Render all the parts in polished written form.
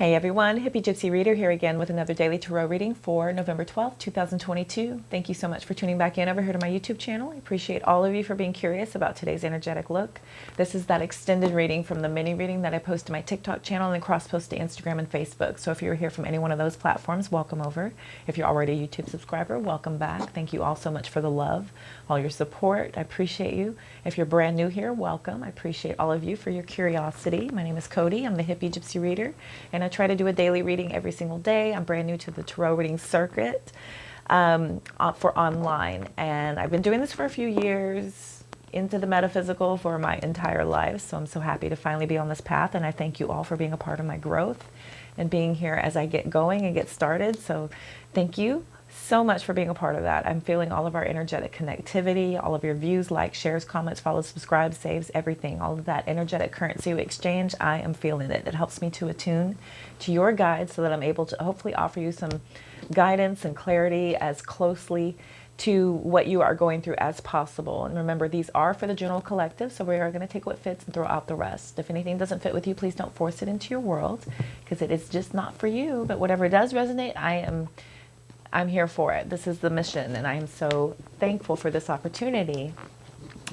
Hey everyone, Hippygypsyreader here again with another daily tarot reading for November 12th, 2022. Thank you so much for tuning back in over here to my YouTube channel. I appreciate all of you for being curious about today's energetic look. This is that extended reading from the mini reading that I post to my TikTok channel and cross post to Instagram and Facebook. So if you're here from any one of those platforms, welcome over. If you're already a YouTube subscriber, welcome back. Thank you all so much for the love, all your support. I appreciate you. If you're brand new here, welcome. I appreciate all of you for your curiosity. My name is Cody. I'm the Hippygypsyreader, and I try to do a daily reading every single day. I'm brand new to the tarot reading circuit for online, and I've been doing this for a few years, into the metaphysical for my entire life. So I'm so happy to finally be on this path, and I thank you all for being a part of my growth and being here as I get going and get started. So thank you so much for being a part of that. I'm feeling all of our energetic connectivity, all of your views, likes, shares, comments, follows, subscribes, saves, everything. All of that energetic currency we exchange, I am feeling it. It helps me to attune to your guides so that I'm able to hopefully offer you some guidance and clarity as closely to what you are going through as possible. And remember, these are for the general collective, so we are going to take what fits and throw out the rest. If anything doesn't fit with you, please don't force it into your world, because it is just not for you. But whatever does resonate, I'm here for it. This is the mission, and I am so thankful for this opportunity.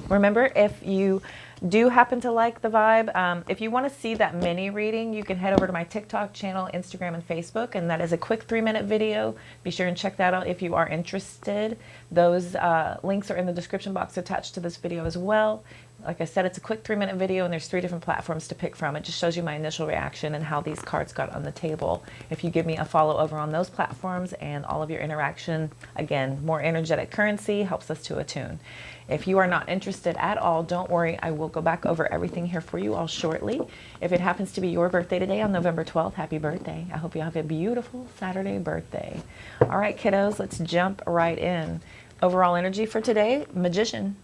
Remember, if you do happen to like the vibe, if you want to see that mini reading, you can head over to my TikTok channel, Instagram, and Facebook, and that is a quick 3-minute video. Be sure and check that out if you are interested. Those links are in the description box attached to this video as well. Like I said, it's a quick 3-minute video, and there's 3 different platforms to pick from. It just shows you my initial reaction and how these cards got on the table. If you give me a follow over on those platforms and all of your interaction, again, more energetic currency helps us to attune. If you are not interested at all, don't worry. I will go back over everything here for you all shortly. If it happens to be your birthday today on November 12th, happy birthday. I hope you have a beautiful Saturday birthday. All right, kiddos, let's jump right in. Overall energy for today, Magician.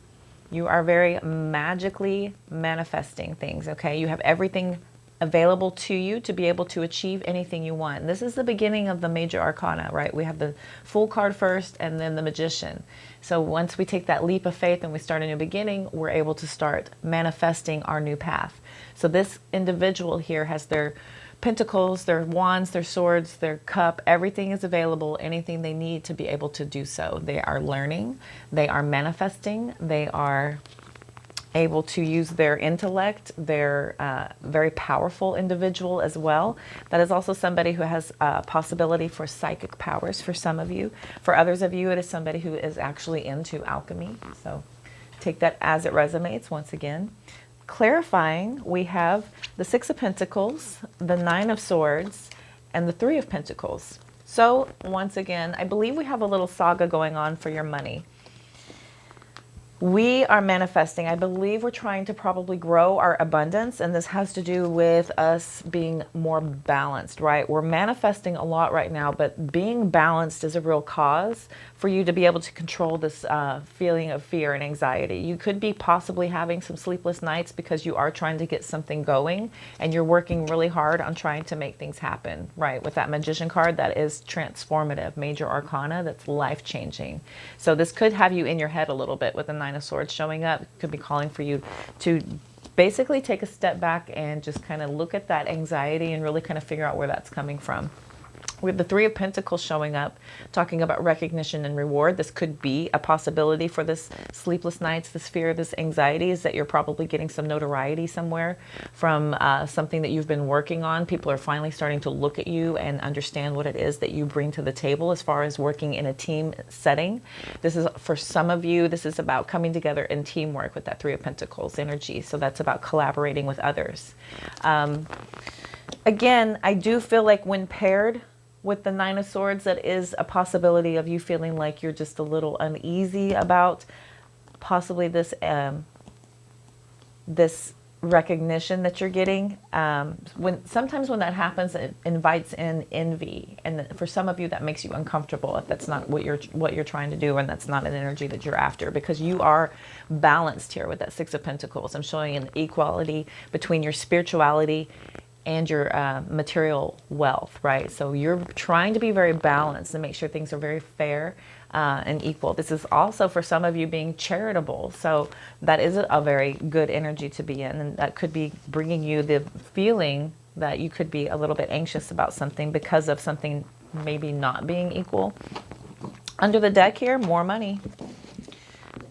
You are very magically manifesting things, okay? You have everything available to you to be able to achieve anything you want. And this is the beginning of the major arcana, right? We have the Fool card first and then the Magician. So once we take that leap of faith and we start a new beginning, we're able to start manifesting our new path. So this individual here has their pentacles, their wands, their swords, their cup, everything is available, anything they need to be able to do so. They are learning, they are manifesting, they are able to use their intellect. They're very powerful individual as well. That is also somebody who has a possibility for psychic powers for some of you. For others of you, it is somebody who is actually into alchemy. So take that as it resonates once again. Clarifying, we have the 6 of Pentacles, the 9 of Swords, and the 3 of Pentacles. So once again, I believe we have a little saga going on for your money. We are manifesting. I believe we're trying to probably grow our abundance, and this has to do with us being more balanced, right? We're manifesting a lot right now, but being balanced is a real cause for you to be able to control this feeling of fear and anxiety. You could be possibly having some sleepless nights because you are trying to get something going, and you're working really hard on trying to make things happen, right? With that Magician card, that is transformative, major arcana, that's life-changing. So this could have you in your head a little bit with the 9 of Swords showing up. It could be calling for you to basically take a step back and just kind of look at that anxiety and really kind of figure out where that's coming from. We have the 3 of Pentacles showing up, talking about recognition and reward. This could be a possibility for this sleepless nights, this fear, this anxiety, is that you're probably getting some notoriety somewhere from something that you've been working on. People are finally starting to look at you and understand what it is that you bring to the table as far as working in a team setting. This is, for some of you, this is about coming together in teamwork with that 3 of Pentacles energy. So that's about collaborating with others. Again, I do feel like when paired with the 9 of Swords, that is a possibility of you feeling like you're just a little uneasy about possibly this this recognition that you're getting. Sometimes when that happens, it invites in envy, and for some of you that makes you uncomfortable if that's not what you're trying to do, and that's not an energy that you're after, because you are balanced here with that 6 of Pentacles. I'm showing an equality between your spirituality and your material wealth, right? So you're trying to be very balanced and make sure things are very fair and equal. This is also for some of you being charitable. So that is a very good energy to be in, and that could be bringing you the feeling that you could be a little bit anxious about something because of something maybe not being equal. Under the deck here, more money.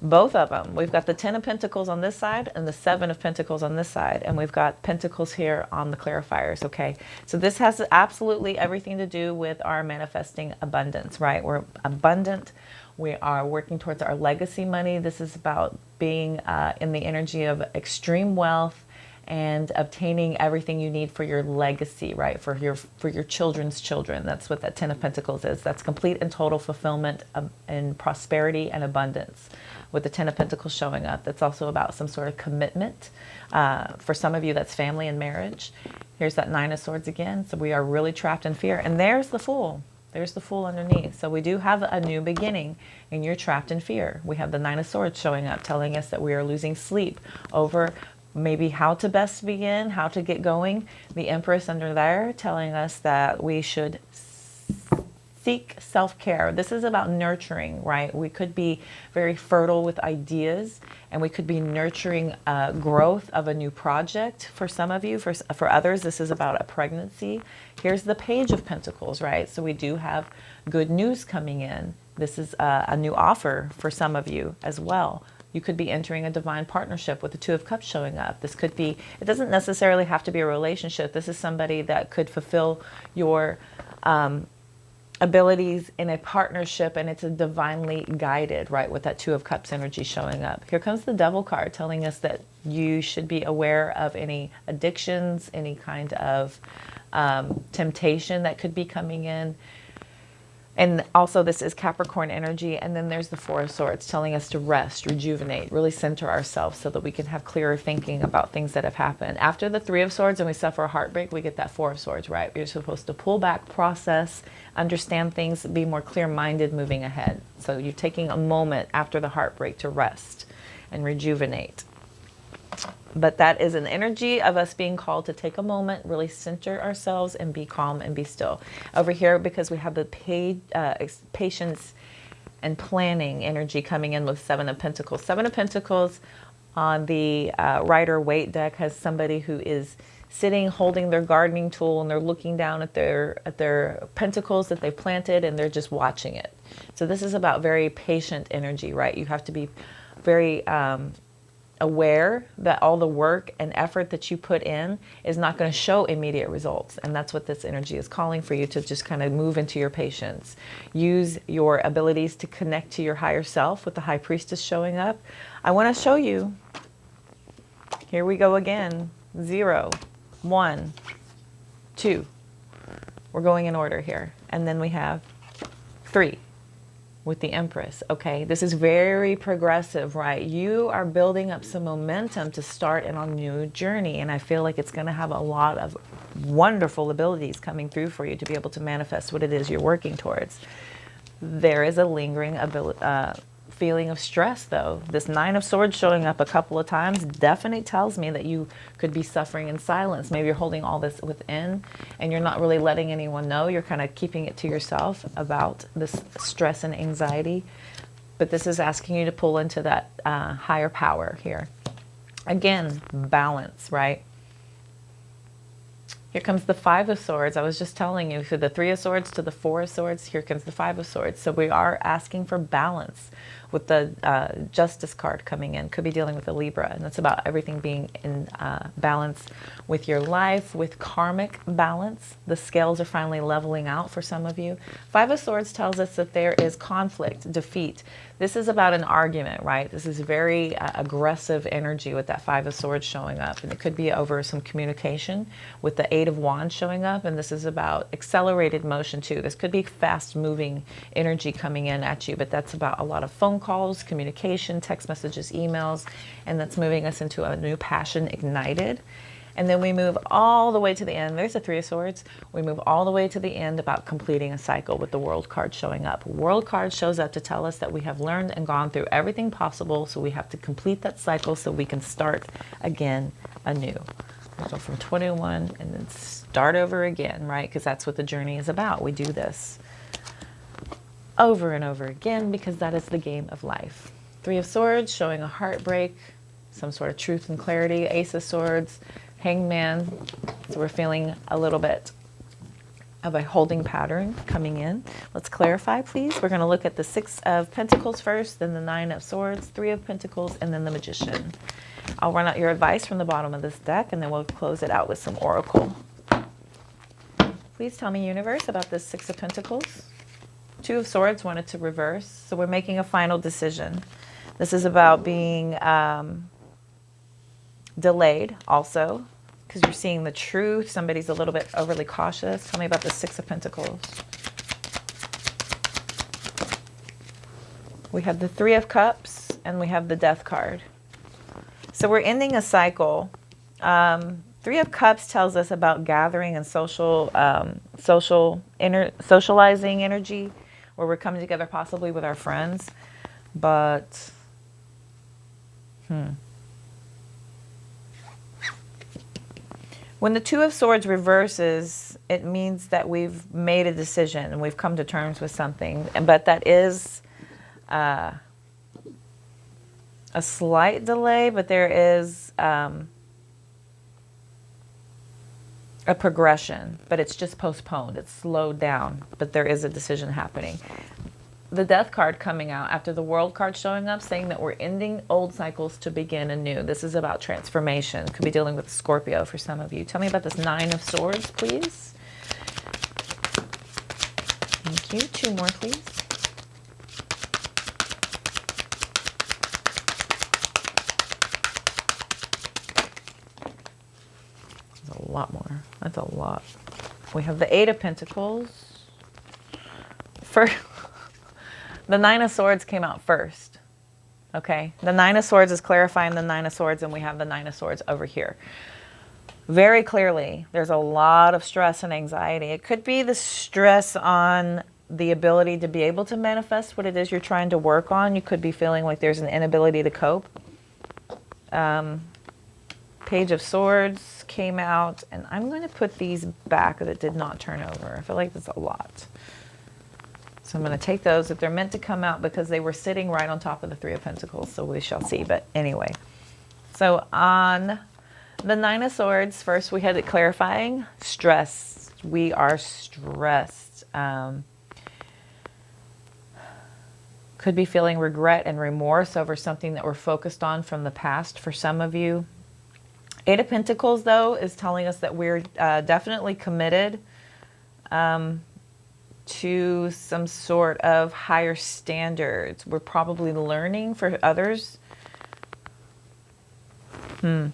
Both of them. We've got the 10 of Pentacles on this side and the 7 of Pentacles on this side. And we've got Pentacles here on the clarifiers, okay? So this has absolutely everything to do with our manifesting abundance, right? We're abundant. We are working towards our legacy money. This is about being in the energy of extreme wealth and obtaining everything you need for your legacy, right? For your children's children. That's what that 10 of Pentacles is. That's complete and total fulfillment and prosperity and abundance. With the 10 of Pentacles showing up, that's also about some sort of commitment. For some of you, that's family and marriage. Here's that 9 of Swords again. So we are really trapped in fear. And there's the Fool. There's the Fool underneath. So we do have a new beginning, and you're trapped in fear. We have the 9 of Swords showing up, telling us that we are losing sleep over maybe how to best begin, how to get going. The Empress under there telling us that we should seek self-care. This is about nurturing, right? We could be very fertile with ideas, and we could be nurturing growth of a new project for some of you. For others, this is about a pregnancy. Here's the Page of Pentacles, right? So we do have good news coming in. This is a new offer for some of you as well. You could be entering a divine partnership with the 2 of Cups showing up. This could be, it doesn't necessarily have to be a relationship. This is somebody that could fulfill your abilities in a partnership, and it's a divinely guided, right, with that 2 of Cups energy showing up. Here comes the Devil card telling us that you should be aware of any addictions, any kind of temptation that could be coming in. And also this is Capricorn energy. And then there's the 4 of Swords telling us to rest, rejuvenate, really center ourselves so that we can have clearer thinking about things that have happened. After the 3 of Swords and we suffer a heartbreak, we get that 4 of Swords, right? You're supposed to pull back, process, understand things, be more clear-minded moving ahead. So you're taking a moment after the heartbreak to rest and rejuvenate. But that is an energy of us being called to take a moment, really center ourselves and be calm and be still. Over here, because we have the patience and planning energy coming in with 7 of Pentacles. 7 of Pentacles on the Rider Waite deck has somebody who is sitting holding their gardening tool, and they're looking down at their pentacles that they planted, and they're just watching it. So this is about very patient energy, right? You have to be very aware that all the work and effort that you put in is not going to show immediate results. And that's what this energy is calling for you to just kind of move into your patience. Use your abilities to connect to your higher self with the High Priestess showing up. I want to show you. Here we go again. 0, 1, 2. We're going in order here. And then we have 3. With the Empress, okay? This is very progressive, right? You are building up some momentum to start in a new journey, and I feel like it's going to have a lot of wonderful abilities coming through for you to be able to manifest what it is you're working towards. There is a lingering feeling of stress, though. This 9 of Swords showing up a couple of times definitely tells me that you could be suffering in silence. Maybe you're holding all this within and you're not really letting anyone know. You're kind of keeping it to yourself about this stress and anxiety. But this is asking you to pull into that higher power here. Again, balance, right? Here comes the 5 of Swords. I was just telling you, so the 3 of Swords to the 4 of Swords, here comes the 5 of Swords. So we are asking for balance with the Justice card coming in. Could be dealing with a Libra, and that's about everything being in balance with your life, with karmic balance. The scales are finally leveling out for some of you. 5 of Swords tells us that there is conflict, defeat. This is about an argument, right? This is very aggressive energy with that 5 of Swords showing up, and it could be over some communication with the 8 of Wands showing up, and this is about accelerated motion too. This could be fast-moving energy coming in at you, but that's about a lot of phone calls, communication, text messages, emails, and that's moving us into a new passion ignited. And then we move all the way to the end. There's the 3 of Swords. We move all the way to the end about completing a cycle with the World card showing up. World card shows up to tell us that we have learned and gone through everything possible, so we have to complete that cycle so we can start again anew. We go from 21 and then start over again, right? Because that's what the journey is about. We do this over and over again because that is the game of life. 3 of Swords showing a heartbreak, some sort of truth and clarity. Ace of Swords Hangman. So we're feeling a little bit of a holding pattern coming in. Let's clarify, please. We're going to look at the 6 of Pentacles first, then the 9 of Swords, 3 of Pentacles, and then the Magician. I'll run out your advice from the bottom of this deck, and then we'll close it out with some Oracle. Please tell me, Universe, about this 6 of Pentacles. 2 of Swords wanted to reverse, so we're making a final decision. This is about being delayed also, because you're seeing the truth. Somebody's a little bit overly cautious. Tell me about the 6 of Pentacles. We have the 3 of Cups, and we have the Death card. So we're ending a cycle. 3 of Cups tells us about gathering and socializing energy, where we're coming together possibly with our friends. But, when the 2 of Swords reverses, it means that we've made a decision and we've come to terms with something. But that is a slight delay, but there is a progression, but it's just postponed. It's slowed down, but there is a decision happening. The Death card coming out after the World card showing up, saying that we're ending old cycles to begin anew. This is about transformation. Could be dealing with Scorpio for some of you. Tell me about this 9 of Swords, please. Thank you. 2 more, please. That's a lot more. That's a lot. We have the 8 of Pentacles. The 9 of Swords came out first. Okay, the 9 of Swords is clarifying the 9 of Swords, and we have the 9 of Swords over here. Very clearly, there's a lot of stress and anxiety. It could be the stress on the ability to be able to manifest what it is you're trying to work on. You could be feeling like there's an inability to cope. Page of Swords came out, and I'm going to put these back that did not turn over. I feel like that's a lot. So I'm going to take those if they're meant to come out, because they were sitting right on top of the 3 of Pentacles. So we shall see. But anyway, so on the 9 of Swords, first we had it clarifying stress. We are stressed. Could be feeling regret and remorse over something that we're focused on from the past for some of you. 8 of Pentacles, though, is telling us that we're definitely committed to some sort of higher standards. We're probably learning for others. The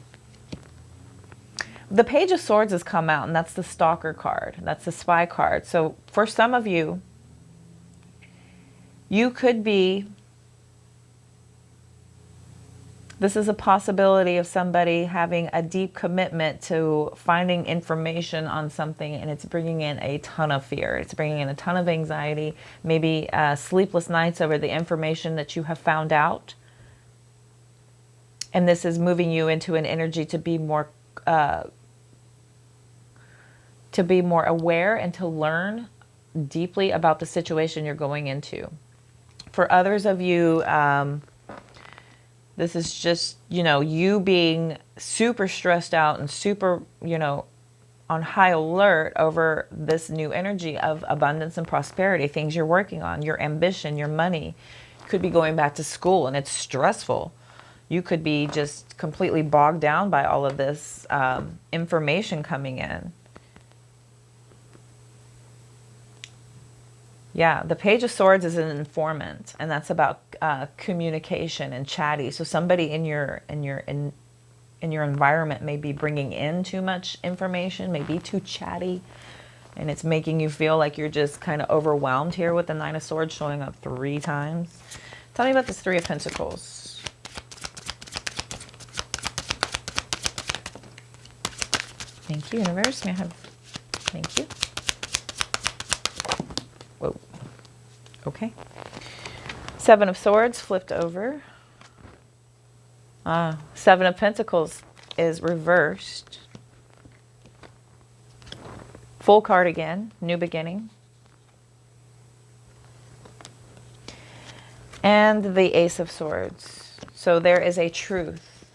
Page of Swords has come out, and that's the Stalker card. That's the Spy card. So for some of you, you could be, this is a possibility of somebody having a deep commitment to finding information on something, and it's bringing in a ton of fear. It's bringing in a ton of anxiety, maybe sleepless nights over the information that you have found out. And this is moving you into an energy to be more aware and to learn deeply about the situation you're going into. For others of you, this is just, you being super stressed out and super, on high alert over this new energy of abundance and prosperity, things you're working on, your ambition, your money. You could be going back to school and it's stressful. You could be just completely bogged down by all of this information coming in. Yeah, the Page of Swords is an informant, and that's about communication and chatty. So somebody in your environment may be bringing in too much information, maybe too chatty, and it's making you feel like you're just kind of overwhelmed here with the 9 of Swords showing up 3 times. Tell me about this 3 of Pentacles. Thank you, Universe. May I have... Thank you. Whoa. Okay. 7 of Swords flipped over. 7 of Pentacles is reversed. Full card again. New beginning. And the Ace of Swords. So there is a truth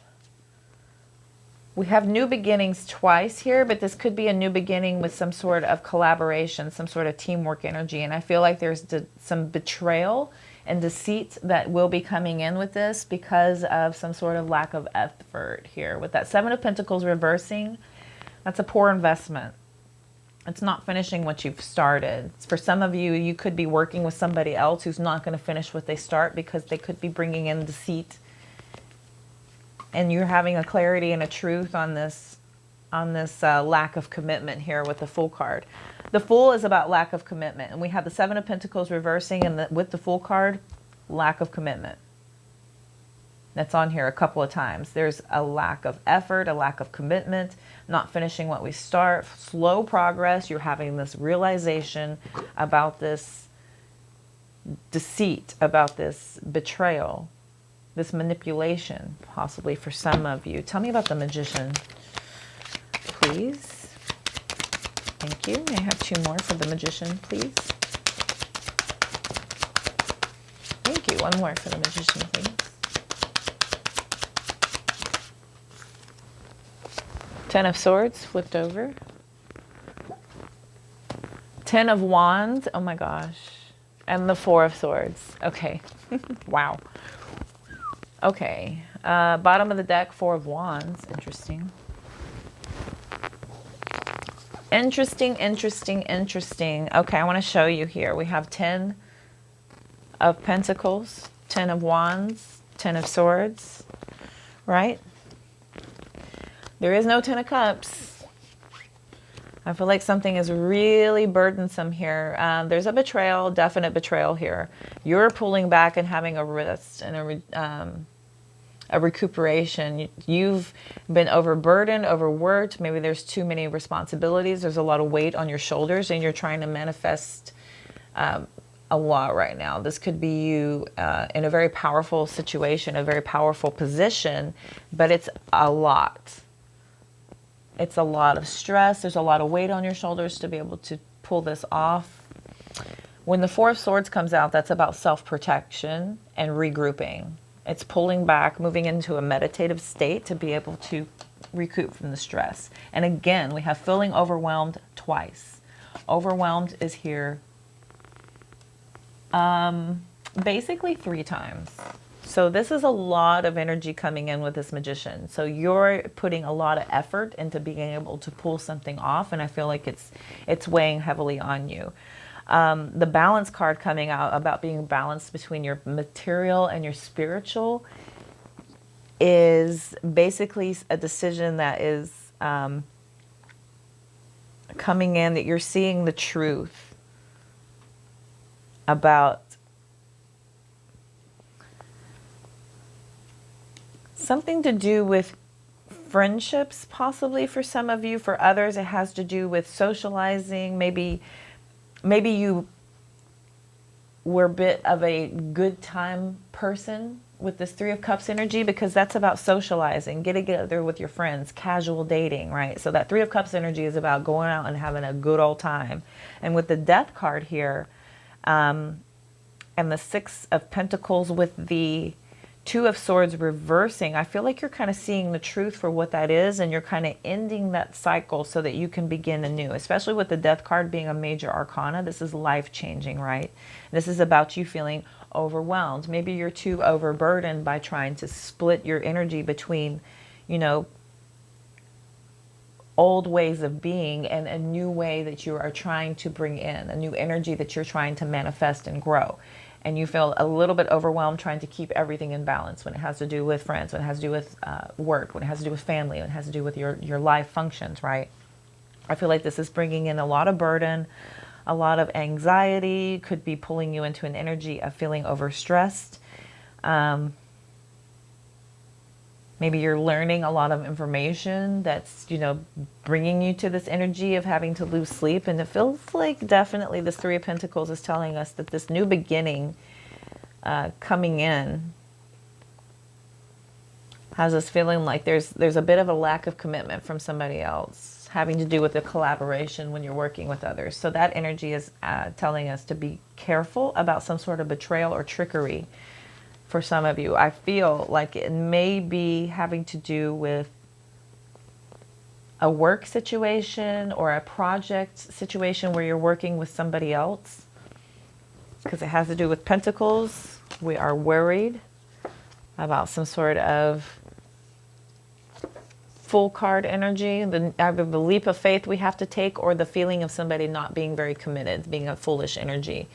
We have new beginnings twice here, but this could be a new beginning with some sort of collaboration, some sort of teamwork energy. And I feel like there's some betrayal and deceit that will be coming in with this because of some sort of lack of effort here. With that Seven of Pentacles reversing, that's a poor investment. It's not finishing what you've started. For some of you, you could be working with somebody else who's not going to finish what they start because they could be bringing in deceit. And you're having a clarity and a truth on this lack of commitment here with the Fool card. The Fool is about lack of commitment. And we have the Seven of Pentacles reversing, and with the Fool card, lack of commitment. That's on here a couple of times. There's a lack of effort, a lack of commitment, not finishing what we start, slow progress. You're having this realization about this deceit, about this betrayal, this manipulation, possibly for some of you. Tell me about the Magician, please. Thank you. May I have two more for the Magician, please? Thank you. One more for the Magician, please. Ten of Swords flipped over. Ten of Wands. Oh my gosh. And the Four of Swords. Okay. Wow. Okay. Bottom of the deck, Four of Wands. Interesting. Interesting, interesting, interesting. Okay, I want to show you here. We have 10 of Pentacles, 10 of Wands, 10 of Swords, right? There is no 10 of Cups. I feel like something is really burdensome here. There's a betrayal, definite betrayal here. You're pulling back and having a rest and a recuperation. You've been overburdened, overworked. Maybe there's too many responsibilities. There's a lot of weight on your shoulders, and you're trying to manifest a lot right now. This could be you in a very powerful situation, a very powerful position, but it's a lot. It's a lot of stress. There's a lot of weight on your shoulders to be able to pull this off. When the Four of Swords comes out, that's about self-protection and regrouping. It's pulling back, moving into a meditative state to be able to recoup from the stress. And again, we have feeling overwhelmed twice. Overwhelmed is here basically 3 times. So this is a lot of energy coming in with this Magician. So you're putting a lot of effort into being able to pull something off, and I feel like it's weighing heavily on you. The Balance card coming out about being balanced between your material and your spiritual is basically a decision that is coming in, that you're seeing the truth about something to do with friendships, possibly for some of you. For others, it has to do with socializing. Maybe you were a bit of a good time person with this Three of Cups energy, because that's about socializing, getting together with your friends, casual dating, right? So that Three of Cups energy is about going out and having a good old time. And with the Death card here, and the Six of Pentacles with the Two of Swords reversing, I feel like you're kind of seeing the truth for what that is, and you're kind of ending that cycle so that you can begin anew. Especially with the Death card being a major arcana, this is life-changing, right? This is about you feeling overwhelmed. Maybe you're too overburdened by trying to split your energy between, you know, old ways of being and a new way that you are trying to bring in, a new energy that you're trying to manifest and grow. And you feel a little bit overwhelmed trying to keep everything in balance when it has to do with friends, when it has to do with work, when it has to do with family, when it has to do with your life functions, right? I feel like this is bringing in a lot of burden, a lot of anxiety, could be pulling you into an energy of feeling overstressed. Maybe you're learning a lot of information that's, you know, bringing you to this energy of having to lose sleep. And it feels like definitely this Three of Pentacles is telling us that this new beginning coming in has us feeling like there's a bit of a lack of commitment from somebody else, having to do with the collaboration when you're working with others. So that energy is telling us to be careful about some sort of betrayal or trickery. For some of you, I feel like it may be having to do with a work situation or a project situation where you're working with somebody else, because it has to do with pentacles. We are worried about some sort of full card energy, either the leap of faith we have to take or the feeling of somebody not being very committed, being a foolish energy.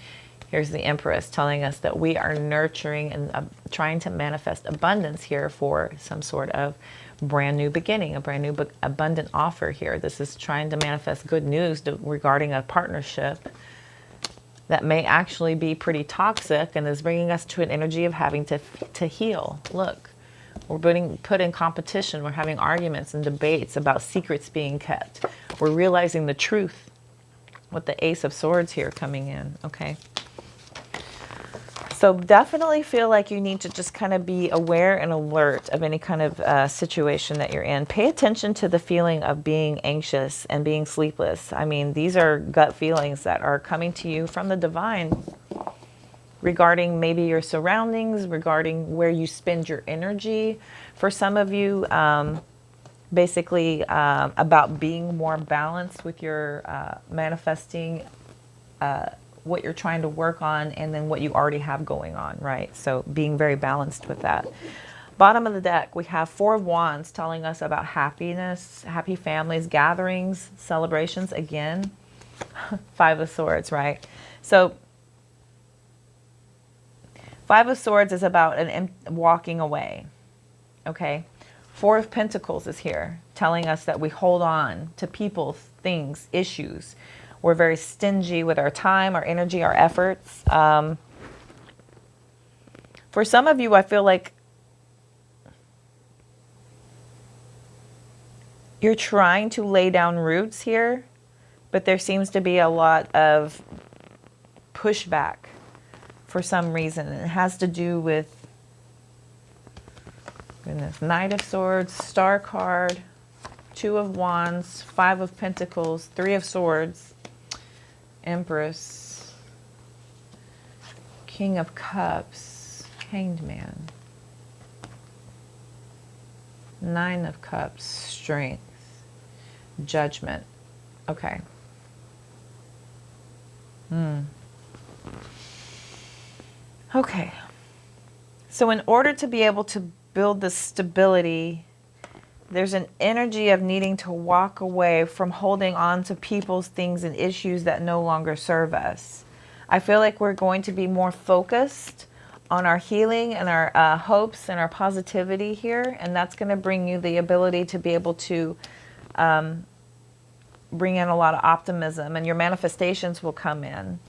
Here's the Empress telling us that we are nurturing and trying to manifest abundance here for some sort of brand new beginning, a brand new abundant offer here. This is trying to manifest good news regarding a partnership that may actually be pretty toxic and is bringing us to an energy of having to heal. Look, we're being put in competition. We're having arguments and debates about secrets being kept. We're realizing the truth with the Ace of Swords here coming in, okay? So definitely feel like you need to just kind of be aware and alert of any kind of situation that you're in. Pay attention to the feeling of being anxious and being sleepless. I mean, these are gut feelings that are coming to you from the divine regarding maybe your surroundings, regarding where you spend your energy. For some of you, basically about being more balanced with your manifesting what you're trying to work on and then what you already have going on, right? So being very balanced with that. Bottom of the deck, we have Four of Wands telling us about happiness, happy families, gatherings, celebrations. Again, Five of Swords, right? So Five of Swords is about walking away, okay? Four of Pentacles is here telling us that we hold on to people, things, issues. We're very stingy with our time, our energy, our efforts. For some of you, I feel like you're trying to lay down roots here, but there seems to be a lot of pushback for some reason. And it has to do with, goodness, Knight of Swords, Star card, Two of Wands, Five of Pentacles, Three of Swords, Empress, King of Cups, Hanged Man, Nine of Cups, Strength, Judgment. Okay. Okay. So in order to be able to build this stability, there's an energy of needing to walk away from holding on to people's things and issues that no longer serve us. I feel like we're going to be more focused on our healing and our hopes and our positivity here. And that's going to bring you the ability to be able to bring in a lot of optimism, and your manifestations will come in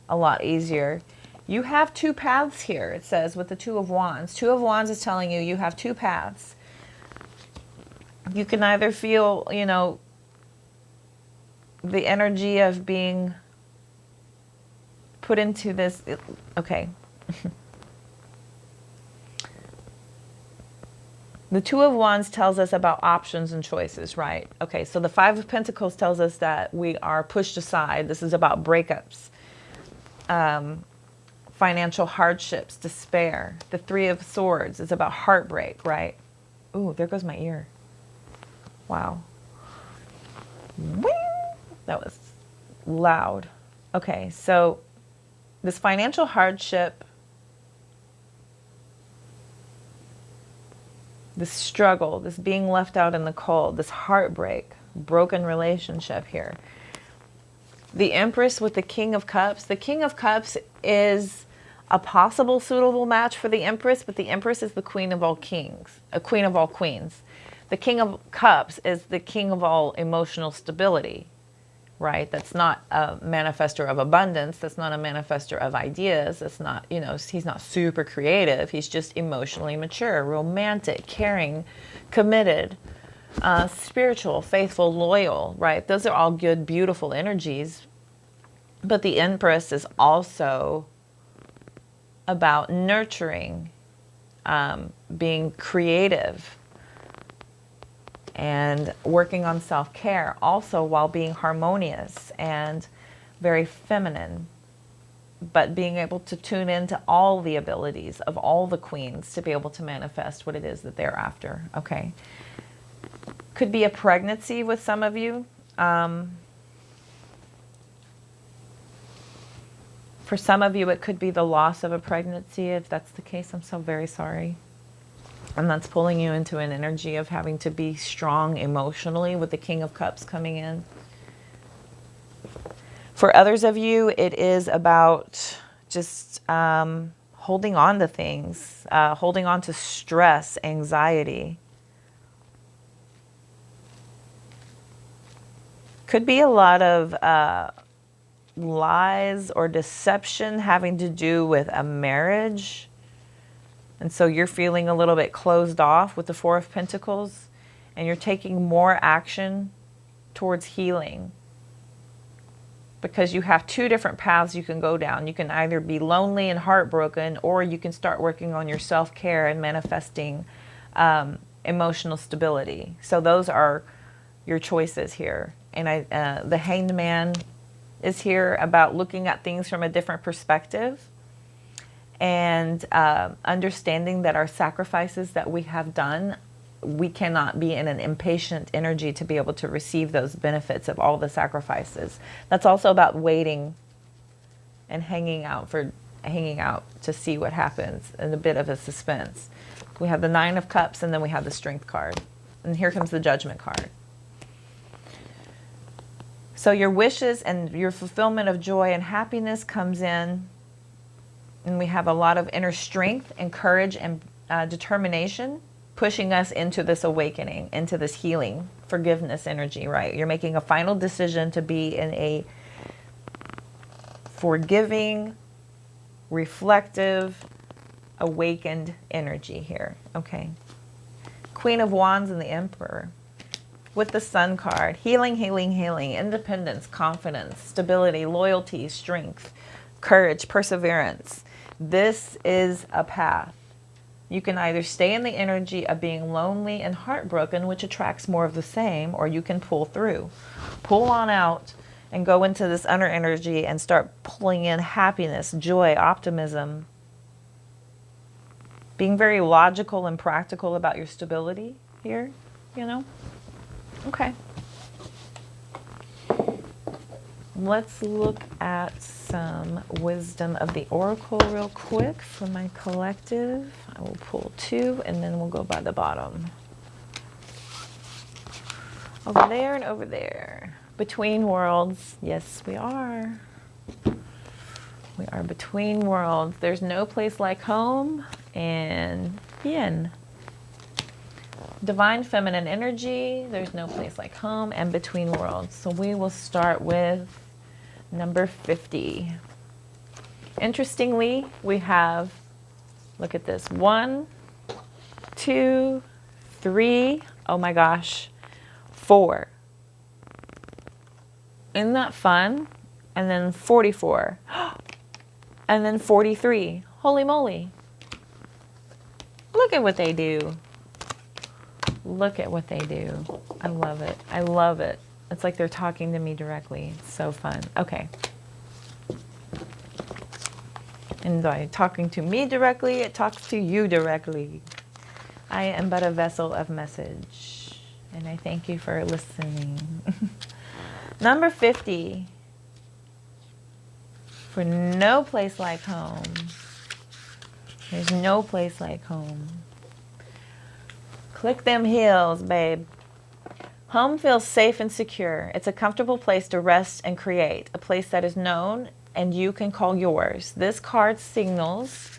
a lot easier. You have two paths here, it says, with the Two of Wands. Two of Wands is telling you you have two paths. You can either feel, you know, the energy of being put into this, okay. The Two of Wands tells us about options and choices, right? Okay, so the Five of Pentacles tells us that we are pushed aside. This is about breakups, financial hardships, despair. The Three of Swords is about heartbreak, right? Ooh, there goes my ear. Wow. That was loud. Okay, so this financial hardship, this struggle, this being left out in the cold, this heartbreak, broken relationship here. The Empress with the King of Cups. The King of Cups is a possible suitable match for the Empress, but the Empress is the Queen of all kings, a Queen of all queens. The King of Cups is the king of all emotional stability, right? That's not a manifester of abundance. That's not a manifester of ideas. That's not, you know, he's not super creative. He's just emotionally mature, romantic, caring, committed, spiritual, faithful, loyal, right? Those are all good, beautiful energies. But the Empress is also about nurturing, being creative, and working on self-care, also while being harmonious and very feminine, but being able to tune into all the abilities of all the queens to be able to manifest what it is that they're after, okay? Could be a pregnancy with some of you. For some of you, it could be the loss of a pregnancy. If that's the case, I'm so very sorry. And that's pulling you into an energy of having to be strong emotionally with the King of Cups coming in. For others of you, it is about just holding on to things, holding on to stress, anxiety. Could be a lot of lies or deception having to do with a marriage. And so you're feeling a little bit closed off with the Four of Pentacles, and you're taking more action towards healing. Because you have two different paths you can go down. You can either be lonely and heartbroken, or you can start working on your self-care and manifesting emotional stability. So those are your choices here. And the Hanged Man is here about looking at things from a different perspective and understanding that our sacrifices that we have done, we cannot be in an impatient energy to be able to receive those benefits of all the sacrifices. That's also about waiting and hanging out to see what happens, and a bit of a suspense. We have the Nine of Cups, and then we have the Strength card. And here comes the Judgment card. So your wishes and your fulfillment of joy and happiness comes in, and we have a lot of inner strength and courage and determination pushing us into this awakening, into this healing, forgiveness energy, right? You're making a final decision to be in a forgiving, reflective, awakened energy here, okay? Queen of Wands and the Emperor. With the Sun card, healing, healing, healing, independence, confidence, stability, loyalty, strength, courage, perseverance. This is a path. You can either stay in the energy of being lonely and heartbroken, which attracts more of the same, or you can pull through. Pull on out and go into this inner energy and start pulling in happiness, joy, optimism. Being very logical and practical about your stability here, you know? Okay. Let's look at some wisdom of the Oracle real quick for my collective. I will pull two, and then we'll go by the bottom. Over there and over there. Between worlds. Yes, we are. We are between worlds. There's no place like home, and yin. Divine feminine energy, there's no place like home, and between worlds. So we will start with number 50. Interestingly, we have, look at this, 1, 2, 3, oh my gosh, 4. Isn't that fun? And then 44. And then 43. Holy moly. Look at what they do. Look at what they do. I love it. I love it. It's like they're talking to me directly. It's so fun. Okay. And by talking to me directly, it talks to you directly. I am but a vessel of message. And I thank you for listening. Number 50. For no place like home. There's no place like home. Click them heels, babe. Home feels safe and secure. It's a comfortable place to rest and create, a place that is known and you can call yours. This card signals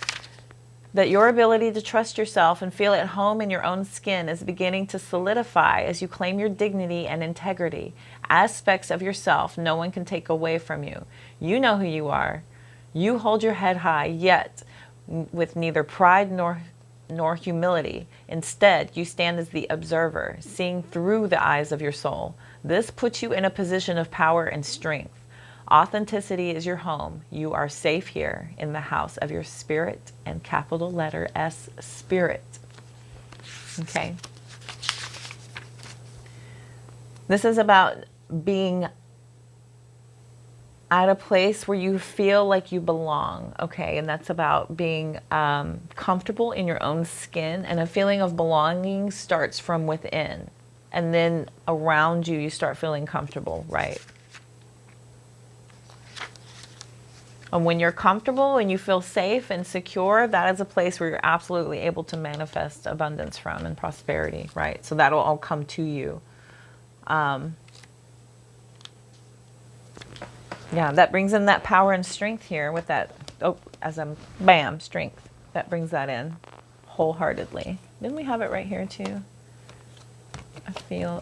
that your ability to trust yourself and feel at home in your own skin is beginning to solidify as you claim your dignity and integrity. Aspects of yourself no one can take away from you. You know who you are. You hold your head high, yet with neither pride nor humility. Instead, you stand as the observer, seeing through the eyes of your soul. This puts you in a position of power and strength. Authenticity is your home. You are safe here in the house of your spirit, and capital letter S, spirit. Okay. This is about being at a place where you feel like you belong, okay? And that's about being comfortable in your own skin, and a feeling of belonging starts from within. and then around you, you start feeling comfortable, right? And when you're comfortable and you feel safe and secure, that is a place where you're absolutely able to manifest abundance from and prosperity, right? So that'll all come to you. Yeah, that brings in that power and strength here with that, bam, strength. That brings that in wholeheartedly. Didn't we have it right here too? I feel.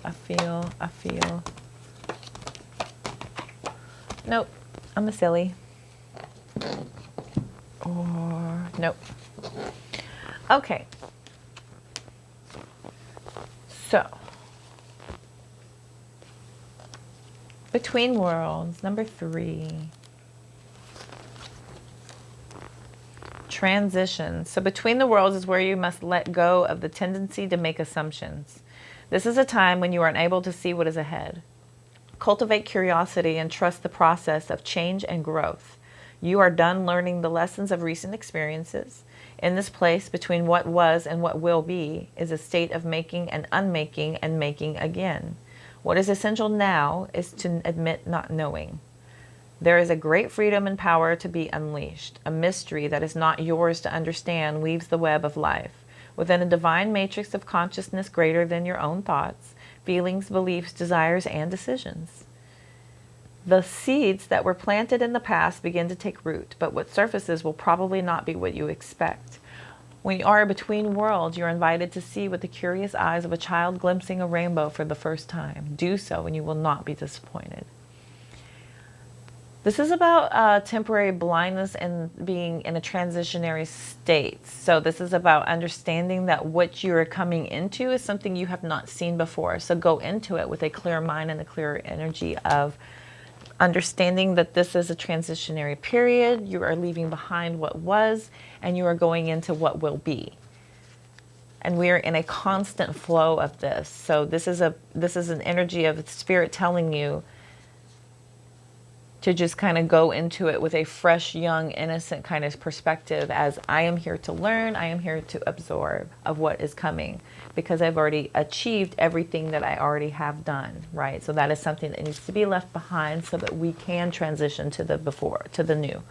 Nope, I'm a silly. Or, nope. Okay. So, between worlds, number 3. Transition. So between the worlds is where you must let go of the tendency to make assumptions. This is a time when you are unable to see what is ahead. Cultivate curiosity and trust the process of change and growth. You are done learning the lessons of recent experiences. In this place between what was and what will be is a state of making and unmaking and making again. What is essential now is to admit not knowing. There is a great freedom and power to be unleashed. A mystery that is not yours to understand weaves the web of life. Within a divine matrix of consciousness greater than your own thoughts, feelings, beliefs, desires, and decisions. The seeds that were planted in the past begin to take root, but what surfaces will probably not be what you expect. When you are between worlds, you're invited to see with the curious eyes of a child glimpsing a rainbow for the first time. Do so and you will not be disappointed. This is about temporary blindness and being in a transitionary state. So this is about understanding that what you're coming into is something you have not seen before. So go into it with a clear mind and a clear energy of understanding that this is a transitionary period. You are leaving behind what was, and you are going into what will be. And we are in a constant flow of this. So this is an energy of spirit telling you to just kind of go into it with a fresh, young, innocent kind of perspective as I am here to learn, I am here to absorb of what is coming because I've already achieved everything that I already have done, right? So that is something that needs to be left behind so that we can transition to the before, to the new.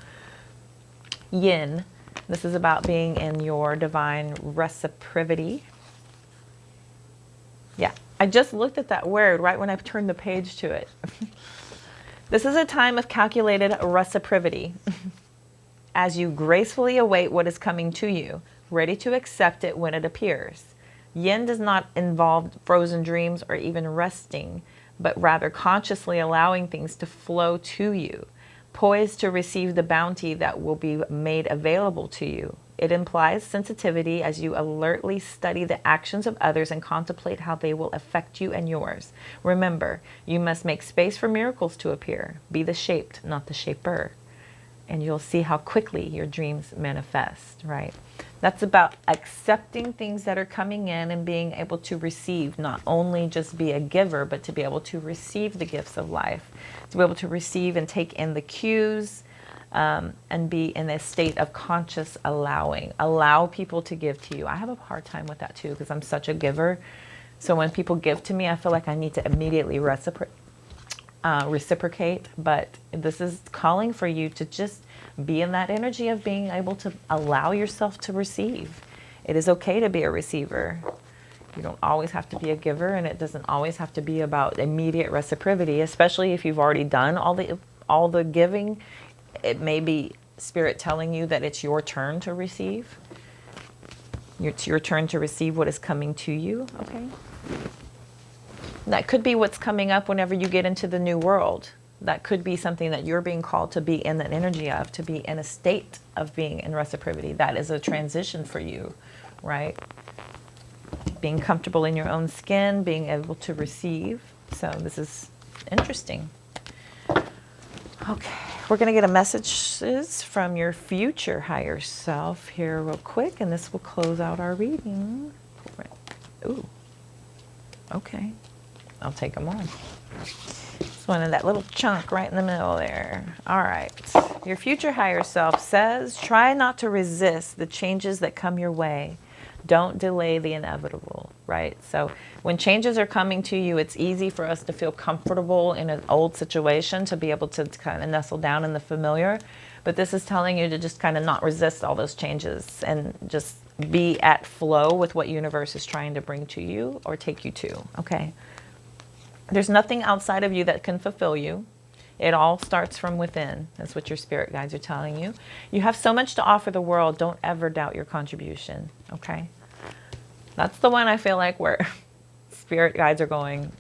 Yin, this is about being in your divine reciprocity. Yeah, I just looked at that word right when I turned the page to it. This is a time of calculated reciprocity as you gracefully await what is coming to you, ready to accept it when it appears. Yin does not involve frozen dreams or even resting, but rather consciously allowing things to flow to you, poised to receive the bounty that will be made available to you. It implies sensitivity as you alertly study the actions of others and contemplate how they will affect you and yours. Remember, you must make space for miracles to appear. Be the shaped, not the shaper. And you'll see how quickly your dreams manifest, right? That's about accepting things that are coming in and being able to receive, not only just be a giver, but to be able to receive the gifts of life, to be able to receive and take in the cues, and be in a state of conscious allowing. Allow people to give to you. I have a hard time with that too because I'm such a giver. So when people give to me, I feel like I need to immediately reciprocate. But this is calling for you to just be in that energy of being able to allow yourself to receive. It is okay to be a receiver. You don't always have to be a giver, and it doesn't always have to be about immediate reciprocity, especially if you've already done all the giving. It may be spirit telling you that it's your turn to receive. It's your turn to receive what is coming to you, okay? That could be what's coming up whenever you get into the new world. That could be something that you're being called to be in that energy of, to be in a state of being in reciprocity. That is a transition for you, right? Being comfortable in your own skin, being able to receive. So this is interesting. Okay, we're going to get a messages from your future higher self here real quick, and this will close out our reading. Ooh, okay. I'll take them on. This one in that little chunk right in the middle there. All right. Your future higher self says, try not to resist the changes that come your way. Don't delay the inevitable, right? So when changes are coming to you, it's easy for us to feel comfortable in an old situation, to be able to kind of nestle down in the familiar. But this is telling you to just kind of not resist all those changes and just be at flow with what universe is trying to bring to you or take you to, okay? There's nothing outside of you that can fulfill you. It all starts from within. That's what your spirit guides are telling you. You have so much to offer the world. Don't ever doubt your contribution, okay? That's the one I feel like where spirit guides are going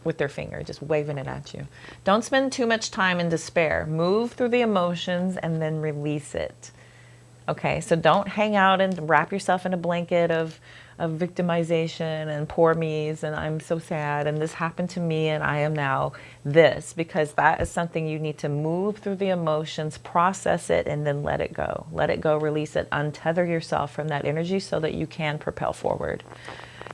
with their finger, just waving it at you. Don't spend too much time in despair. Move through the emotions and then release it. Okay, so don't hang out and wrap yourself in a blanket of victimization and poor me's and I'm so sad and this happened to me and I am now this, because that is something you need to move through the emotions, process it, and then let it go. Let it go, release it, untether yourself from that energy so that you can propel forward.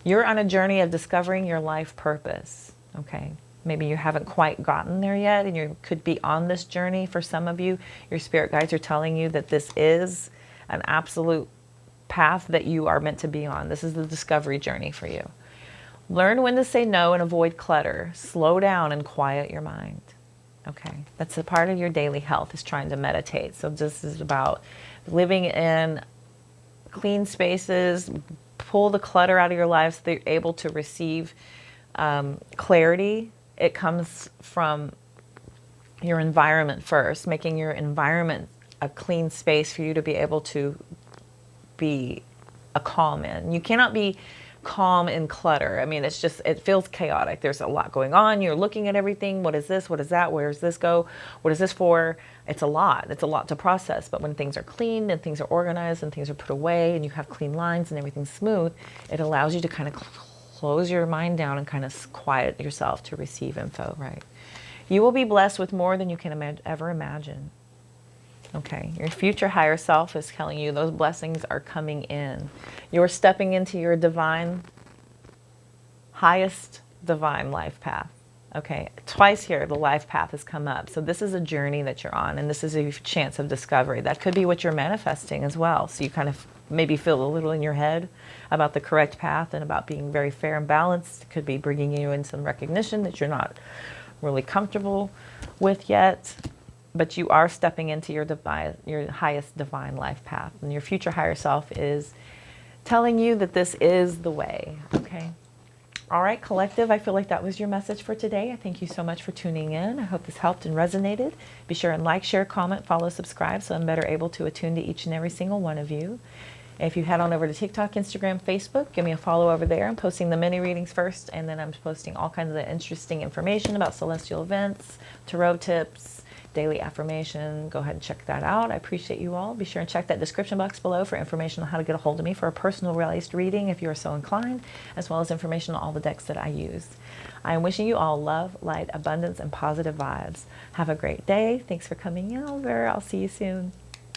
You're on a journey of discovering your life purpose, okay? Maybe you haven't quite gotten there yet and you could be on this journey. For some of you, your spirit guides are telling you that this is an absolute path that you are meant to be on. This is the discovery journey for you. Learn when to say no and avoid clutter. Slow down and quiet your mind. Okay, that's a part of your daily health, is trying to meditate. So this is about living in clean spaces. Pull the clutter out of your life so that you're able to receive clarity. It comes from your environment first, making your environment a clean space for you to be able to be a calm in. You cannot be calm in clutter. I mean, it's just, it feels chaotic. There's a lot going on. You're looking at everything. What is this? What is that? Where does this go? What is this for? It's a lot. It's a lot to process. But when things are clean and things are organized and things are put away and you have clean lines and everything's smooth, it allows you to kind of close your mind down and kind of quiet yourself to receive info, right? You will be blessed with more than you can ever imagine. Okay, your future higher self is telling you those blessings are coming in. You're stepping into your divine, highest divine life path. Okay, twice here the life path has come up. So this is a journey that you're on, and this is a chance of discovery. That could be what you're manifesting as well. So you kind of maybe feel a little in your head about the correct path and about being very fair and balanced. It could be bringing you in some recognition that you're not really comfortable with yet. But you are stepping into your highest divine life path. And your future higher self is telling you that this is the way, okay? All right, collective, I feel like that was your message for today. I thank you so much for tuning in. I hope this helped and resonated. Be sure and like, share, comment, follow, subscribe so I'm better able to attune to each and every single one of you. If you head on over to TikTok, Instagram, Facebook, give me a follow over there. I'm posting the mini readings first, and then I'm posting all kinds of interesting information about celestial events, tarot tips, daily affirmation. Go ahead and check that out. I appreciate you all. Be sure and check that description box below for information on how to get a hold of me for a personalized reading if you are so inclined, as well as information on all the decks that I use. I am wishing you all love, light, abundance, and positive vibes. Have a great day. Thanks for coming over. I'll see you soon.